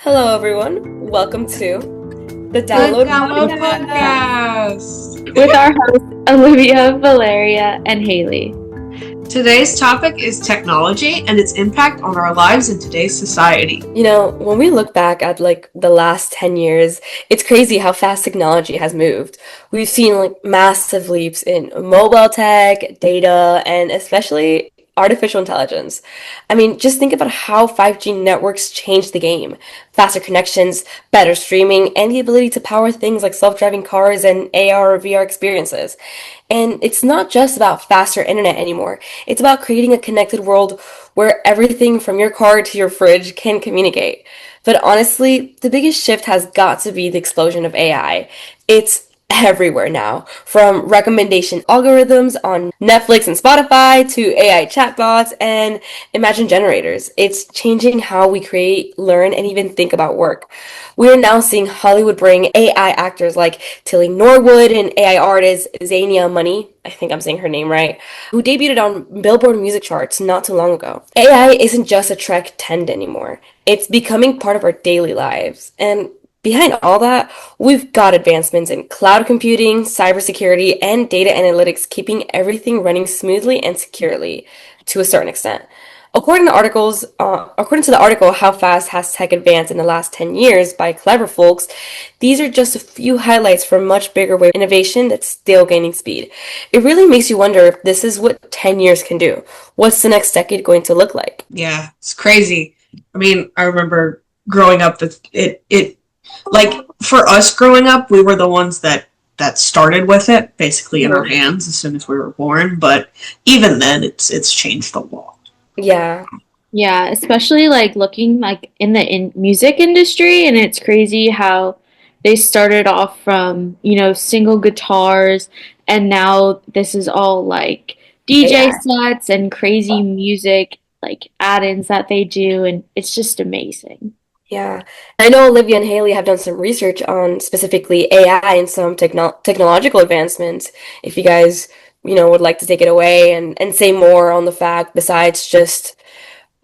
Hello, everyone. Welcome to the The Download Download Podcast. Podcast. with our hosts Olivia, Valeria, and Haley. Today's topic is technology and its impact on our lives in today's society. You know, when we look back at the last 10 years, it's crazy how fast technology has moved. We've seen massive leaps in mobile tech, data, and especially artificial intelligence. I mean, just think about how 5G networks changed the game. Faster connections, better streaming, and the ability to power things like self-driving cars and AR or VR experiences. And it's not just about faster internet anymore. It's about creating a connected world where everything from your car to your fridge can communicate. But honestly, the biggest shift has got to be the explosion of AI. It's everywhere now, from recommendation algorithms on Netflix and Spotify to AI chatbots and imagine generators. It's changing how we create, learn, and even think about work. We are now seeing Hollywood bring AI actors like Tilly Norwood and AI artist Zania Money, I think I'm saying her name right, who debuted on Billboard music charts not too long ago. AI isn't just a trend anymore. It's becoming part of our daily lives. And behind all that, we've got advancements in cloud computing, cybersecurity, and data analytics, keeping everything running smoothly and securely to a certain extent. According to the article, How Fast Has Tech Advanced in the Last 10 Years by Clever Folks, these are just a few highlights from a much bigger wave of innovation that's still gaining speed. It really makes you wonder if this is what 10 years can do. What's the next decade going to look like? Yeah, it's crazy. I mean, I remember growing up that it like for us growing up, we were the ones that started with it basically in our hands as soon as we were born, but even then it's changed a lot. Yeah. Yeah, especially looking in the music industry, and it's crazy how they started off from, single guitars, and now this is all DJ AI. sets and crazy music add-ins that they do, and it's just amazing. Yeah. I know Olivia and Haley have done some research on specifically AI and some technological advancements. If you guys, would like to take it away and say more on the fact besides just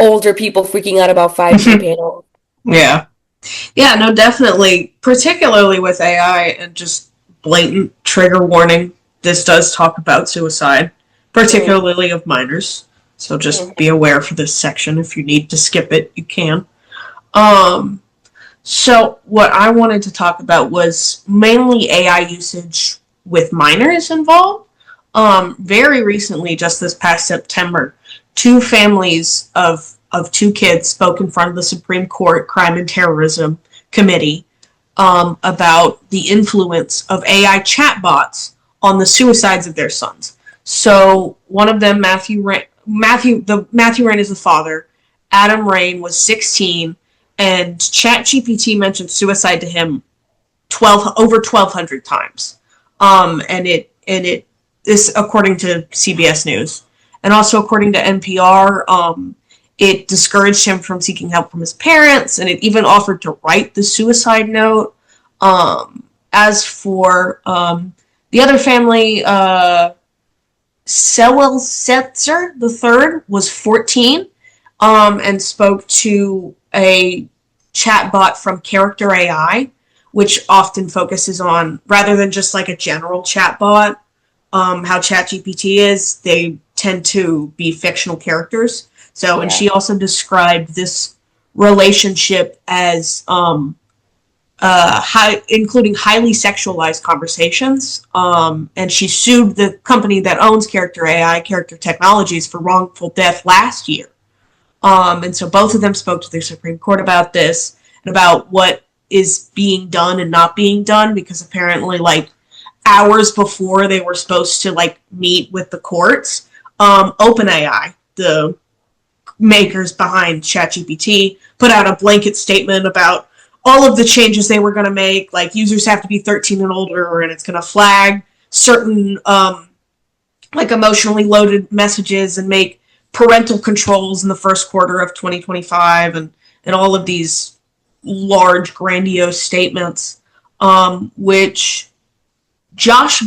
older people freaking out about 5G panels. Yeah. Yeah, no, definitely. Particularly with AI and just blatant trigger warning. This does talk about suicide, Mm, particularly of minors. So just mm. be aware for this section. If you need to skip it, you can. Um, so what I wanted to talk about was mainly AI usage with minors involved. Very recently, just this past September, two families of two kids spoke in front of the Supreme Court Crime and Terrorism Committee about the influence of AI chatbots on the suicides of their sons. So one of them, Matthew Rain is the father. Adam Rain was 16, and ChatGPT mentioned suicide to him 1,200 times. And it is according to CBS News, and also according to NPR. It discouraged him from seeking help from his parents, and it even offered to write the suicide note. As for the other family, Sewell Setzer the third was 14, and spoke to a chatbot from Character AI, which often focuses on, rather than just like a general chatbot, how ChatGPT is, they tend to be fictional characters. So, and Yeah. she also described this relationship as including highly sexualized conversations. And she sued the company that owns Character AI, Character Technologies, for wrongful death last year. And so both of them spoke to the Supreme Court about this and about what is being done and not being done, because apparently, like, hours before they were supposed to like meet with the courts, OpenAI, the makers behind ChatGPT, put out a blanket statement about all of the changes they were going to make. Like, users have to be 13 and older, and it's going to flag certain like emotionally loaded messages and make parental controls in the first quarter of 2025, and all of these large, grandiose statements, which Josh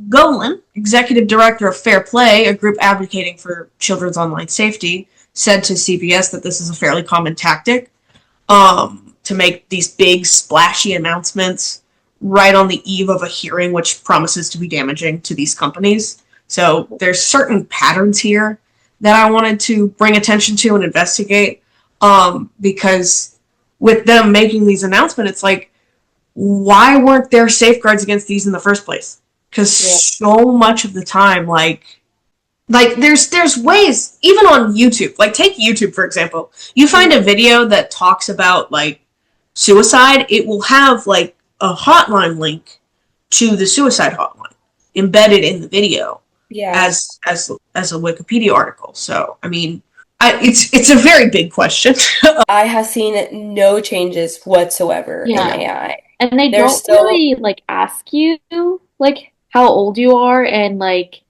Golan, executive director of Fair Play, a group advocating for children's online safety, said to CBS that this is a fairly common tactic to make these big splashy announcements right on the eve of a hearing, which promises to be damaging to these companies. So there's certain patterns here that I wanted to bring attention to and investigate, because with them making these announcements, it's like, why weren't there safeguards against these in the first place? Because so much of the time, like there's ways, even on YouTube. Like, take YouTube for example. You find a video that talks about like suicide, it will have like a hotline link to the suicide hotline embedded in the video as a Wikipedia article. So I mean, it's a very big question. I have seen no changes whatsoever in AI. And they don't really like ask you like how old you are, and like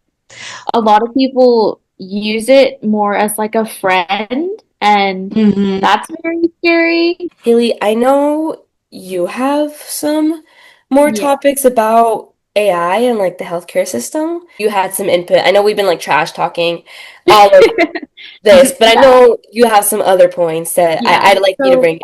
a lot of people use it more as like a friend, and that's very scary. Haley, I know you have some more topics about AI and like the healthcare system. You had some input. I know we've been like trash talking all of this, but I know you have some other points that I'd like you to bring.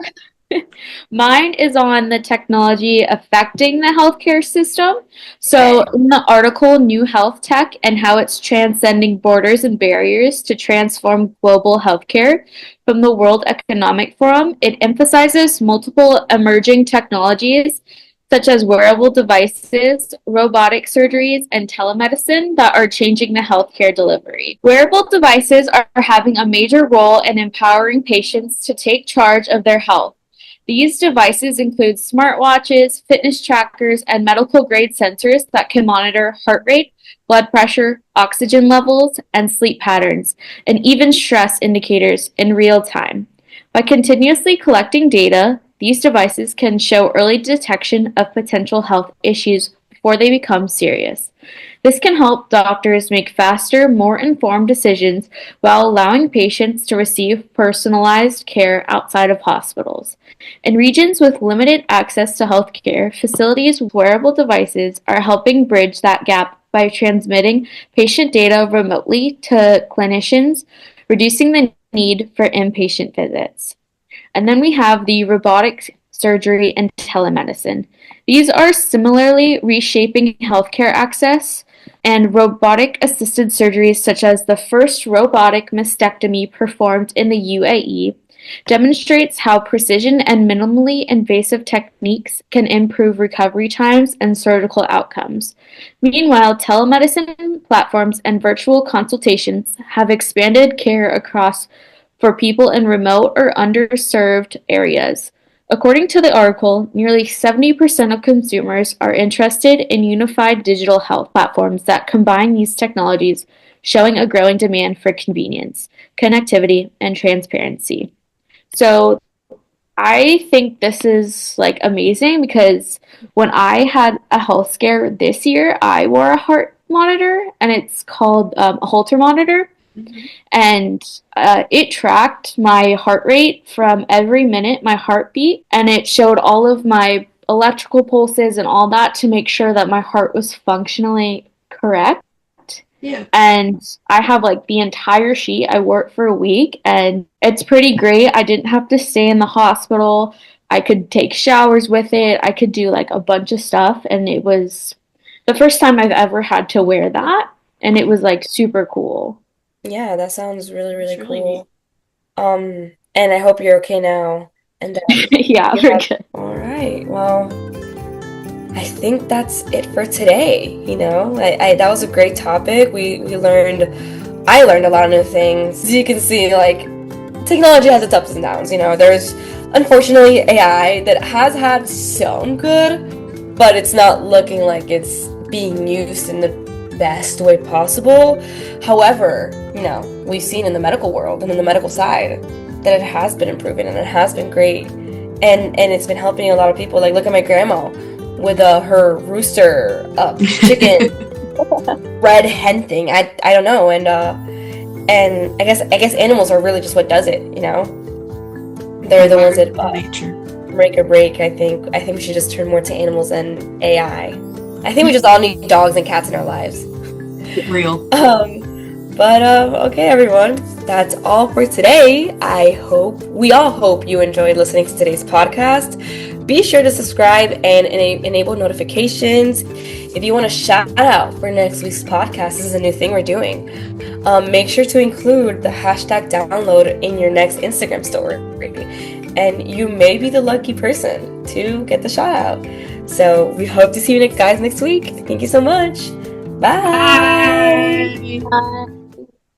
Mine is on the technology affecting the healthcare system. So, in the article, New Health Tech and How It's Transcending Borders and Barriers to Transform Global Healthcare from the World Economic Forum, it emphasizes multiple emerging technologies such as wearable devices, robotic surgeries, and telemedicine that are changing the healthcare delivery. Wearable devices are having a major role in empowering patients to take charge of their health. These devices include smartwatches, fitness trackers, and medical-grade sensors that can monitor heart rate, blood pressure, oxygen levels, and sleep patterns, and even stress indicators in real time. By continuously collecting data, these devices can show early detection of potential health issues before they become serious. This can help doctors make faster, more informed decisions while allowing patients to receive personalized care outside of hospitals. In regions with limited access to healthcare, facilities with wearable devices are helping bridge that gap by transmitting patient data remotely to clinicians, reducing the need for inpatient visits. And then we have the robotic surgery and telemedicine. These are similarly reshaping healthcare access, and robotic assisted surgeries, such as the first robotic mastectomy performed in the UAE, demonstrates how precision and minimally invasive techniques can improve recovery times and surgical outcomes. Meanwhile, telemedicine platforms and virtual consultations have expanded care across for people in remote or underserved areas. According to the article, nearly 70% of consumers are interested in unified digital health platforms that combine these technologies, showing a growing demand for convenience, connectivity, and transparency. So I think this is like amazing, because when I had a health scare this year, I wore a heart monitor, and it's called a Holter monitor. And it tracked my heart rate from every minute, my heartbeat, and it showed all of my electrical pulses and all that to make sure that my heart was functionally correct. Yeah. And I have like the entire sheet. I wore it for a week, and it's pretty great. I didn't have to stay in the hospital. I could take showers with it. I could do like a bunch of stuff, and it was the first time I've ever had to wear that, and it was like super cool. Yeah, that sounds really, really cool. And I hope you're okay now. And Yeah, we're good. All right. Well, I think that's it for today. You know, that was a great topic. I learned a lot of new things. As you can see, like, technology has its ups and downs. You know, there's unfortunately AI that has had some good, but it's not looking like it's being used in the best way possible. However, you know, we've seen in the medical world and in the medical side that it has been improving, and it has been great, and it's been helping a lot of people. Like, look at my grandma with her rooster chicken red hen thing. I don't know, and I guess animals are really just what does it. You know, they're the ones that make or break. I think we should just turn more to animals than AI. I think we just all need dogs and cats in our lives. Real. But okay, everyone, that's all for today. We all hope you enjoyed listening to today's podcast. Be sure to subscribe and enable notifications. If you want a shout out for next week's podcast, this is a new thing we're doing. Make sure to include the hashtag download in your next Instagram story, and you may be the lucky person to get the shout out. So we hope to see you guys next week. Thank you so much. Bye. Bye. Bye.